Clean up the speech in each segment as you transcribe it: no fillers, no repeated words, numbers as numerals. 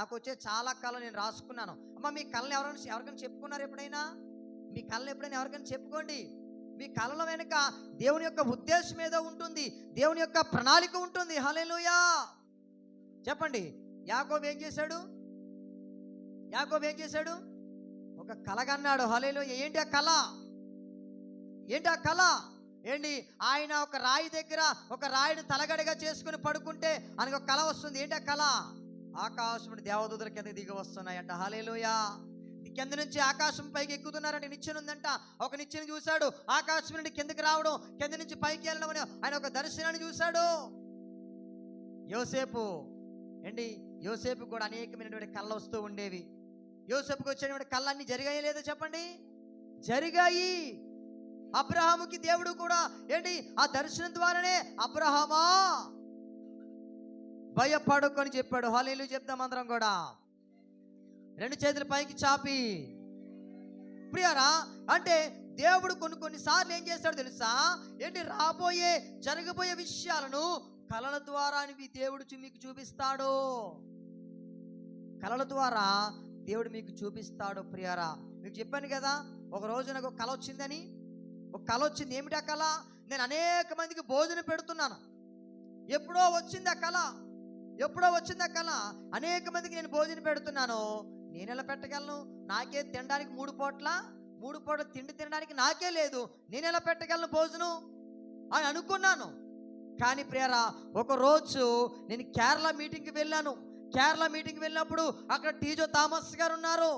నాకు వచ్చే చాలా కళలు నేను రాసుకున్నాను. అమ్మ మీ కళను ఎవరికైనా చెప్పుకున్నారు ఎప్పుడైనా? మీ కళను ఎప్పుడైనా ఎవరికైనా చెప్పుకోండి. మీ కళల వెనుక దేవుని యొక్క ఉద్దేశం ఏదో ఉంటుంది, దేవుని యొక్క ప్రణాళిక ఉంటుంది. హల్లెలూయా చెప్పండి. యాకోబు ఏం చేశాడు? ఒక కలగన్నాడు. హల్లెలూయా. ఏంటి ఆ కళ? ఏంటి? ఆయన ఒక రాయి దగ్గర ఒక రాయిని తలగడగా చేసుకుని పడుకుంటే ఆయనకు ఒక కళ వస్తుంది. ఏంటి ఆ కళ? ఆకాశం నుండి దేవదూతల కింద దిగి వస్తున్నాయంట. హల్లెలూయా. కింద నుంచి ఆకాశం పైకి ఎక్కుతున్నారంటే నిచ్చెన ఉందంట. ఒక నిచ్చెన చూశాడు, ఆకాశం నుండి కిందకి రావడం, కింద నుంచి పైకి వెళ్ళడం అని ఆయన ఒక దర్శనాన్ని చూశాడు. యోసేపు కూడా అనేకమైనటువంటి కళ్ళు వస్తూ ఉండేవి. యోసేపుకి వచ్చేటువంటి కళ్ళన్నీ జరిగాయి లేదా చెప్పండి? జరిగాయి. అబ్రహాముకి దేవుడు కూడా ఆ దర్శనం ద్వారానే అబ్రహామా భయపడుకొని చెప్పాడు. హల్లెలూయా చెప్తాం అందరం కూడా. 2 చేతుల పైకి చాపి. ప్రియారా, అంటే దేవుడు కొన్నిసార్లు ఏం చేస్తాడు తెలుసా? జరగబోయే విషయాలను కళల ద్వారా దేవుడు మీకు చూపిస్తాడు. కళల ద్వారా దేవుడు మీకు చూపిస్తాడు. ప్రియారా, మీకు చెప్పాను కదా, ఒక రోజు నాకు ఒక కళ వచ్చిందని. ఒక కళ వచ్చింది. ఏమిటి ఆ కళ? నేను అనేక మందికి భోజనం పెడుతున్నాను. ఎప్పుడో వచ్చింది ఆ కళ. అనేక మందికి నేను భోజనం పెడుతున్నాను. నేను ఎలా పెట్టగలను? నాకే తినడానికి 3 పూట్ల తిండి తినడానికి నాకే లేదు. నేను ఎలా పెట్టగలను భోజనం అని అనుకున్నాను. కానీ ప్రియరా, ఒకరోజు నేను కేరళ మీటింగ్కి వెళ్ళినప్పుడు అక్కడ టీజో థామస్ గారు ఉన్నారు.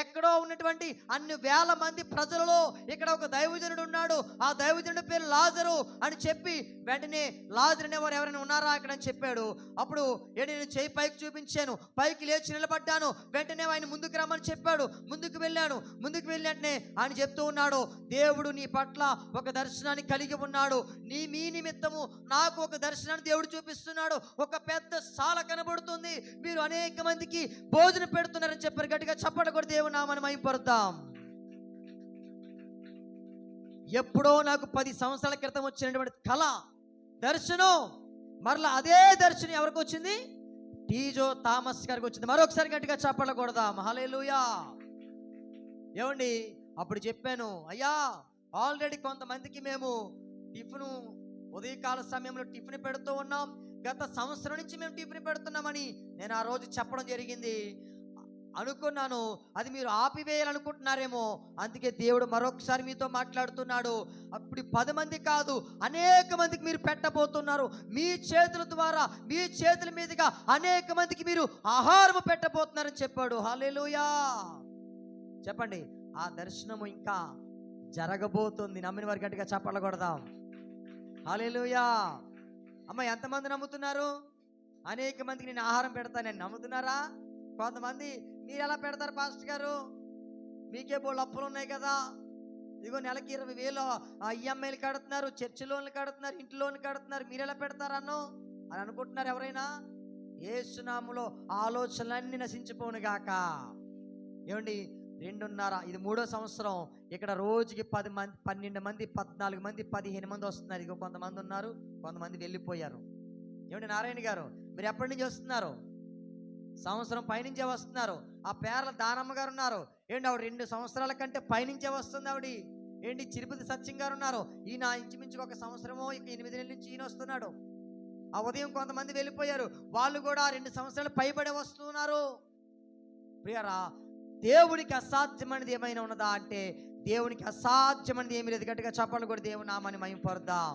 ఎక్కడో ఉన్నటువంటి అన్ని వేల మంది ప్రజలలో ఇక్కడ ఒక దైవజనుడు ఉన్నాడు. ఆ దైవజనుడి పేరు లాజరు అని చెప్పి వెంటనే లాజరు అనేవారు ఎవరైనా ఉన్నారా అక్కడ అని చెప్పాడు. అప్పుడు నేను చేయి పైకి చూపించాను, పైకి లేచి నిలబడ్డాను. వెంటనే ఆయన ముందుకు రమ్మని చెప్పాడు. ముందుకు వెళ్ళినట్నే ఆయన చెప్తూ ఉన్నాడు, దేవుడు నీ పట్ల ఒక దర్శనాన్ని కలిగి ఉన్నాడు. మీ నిమిత్తము నాకు ఒక దర్శనాన్ని దేవుడు చూపిస్తున్నాడు. ఒక పెద్ద సాల కనబడుతుంది, మీరు అనేక మందికి భోజనం పెడుతున్నారని చెప్పారు. గట్టిగా చప్పట్లు కొట్టి దేవుని నామాన్ని మహిమపరుద్దాం. ఎప్పుడో నాకు 10 సంవత్సరాల క్రితం వచ్చినటువంటి కళ, దర్శనం, మరలా అదే దర్శనం ఎవరికి వచ్చింది? టీజో థామస్ గారికి వచ్చింది. మరొకసారి గట్టిగా చప్పట్లు కొడదాం. హల్లెలూయా. అప్పుడు చెప్పాను, అయ్యా ఆల్రెడీ కొంతమందికి మేము టిఫిన్, ఉదయకాల సమయంలో టిఫిన్ పెడుతూ ఉన్నాం. గత సంవత్సరం నుంచి మేము టిఫిన్ పెడుతున్నామని నేను ఆ రోజు చెప్పడం జరిగింది. అనుకున్నాను అది మీరు ఆపివేయాలనుకుంటున్నారేమో, అందుకే దేవుడు మరొకసారి మీతో మాట్లాడుతున్నాడు. అప్పుడు 10 మంది కాదు, అనేక మందికి మీరు పెట్టబోతున్నారు. మీ చేతుల ద్వారా, మీ చేతుల మీదుగా అనేక మందికి మీరు ఆహారం పెట్టబోతున్నారని చెప్పాడు. హల్లెలూయా చెప్పండి. ఆ దర్శనము ఇంకా జరగబోతుంది. నమ్మిన వారి గట్టిగా చప్పట్లు కొడదాం. హల్లెలూయా. అమ్మ, ఎంతమంది నమ్ముతున్నారు? అనేక మందికి నేను ఆహారం పెడతానని నమ్ముతున్నారా? కొంతమంది మీరు ఎలా పెడతారు పాస్టర్ గారు, మీకే బోళ్ళు అప్పులు ఉన్నాయి కదా, ఇదిగో నెలకి 20,000 ఈఎంఐలు కడుతున్నారు, చర్చి లోన్లు కడుతున్నారు, ఇంటి లోన్లు కడుతున్నారు, మీరు ఎలా పెడతారన్నో అని అనుకుంటున్నారు ఎవరైనా? యేసు నామములో ఆలోచనలన్నీ నశించిపోను గాక. 2.5 ఇది 3వ సంవత్సరం. ఇక్కడ రోజుకి 10 మంది, 12 మంది, 14 మంది, 15 మంది వస్తున్నారు. ఇక కొంతమంది ఉన్నారు, కొంతమంది వెళ్ళిపోయారు. నారాయణ గారు, మీరు ఎప్పటి నుంచి వస్తున్నారు? సంవత్సరం పైనుంచే వస్తున్నారు. ఆ పేర్ల దానమ్మ గారు ఉన్నారు. ఆవిడ 2 సంవత్సరాల కంటే పైనుంచే వస్తుంది. ఆవిడ చిరుపతి సత్యం గారు ఉన్నారు. ఈయన ఇంచుమించుగా 1 సంవత్సరమో ఇక 8 నెలల నుంచి ఈయన వస్తున్నాడు. ఆ ఉదయం కొంతమంది వెళ్ళిపోయారు, వాళ్ళు కూడా 2 సంవత్సరాలు పైబడి వస్తున్నారు. ప్రియరా, దేవునికి అసాధ్యమైనది ఏమైనా ఉన్నదా అంటే దేవునికి అసాధ్యమైనది ఏమీ లేదు. గట్టిగా చప్పట్లు కూడా దేవుని నామాన్ని మహిమపరుద్దాం.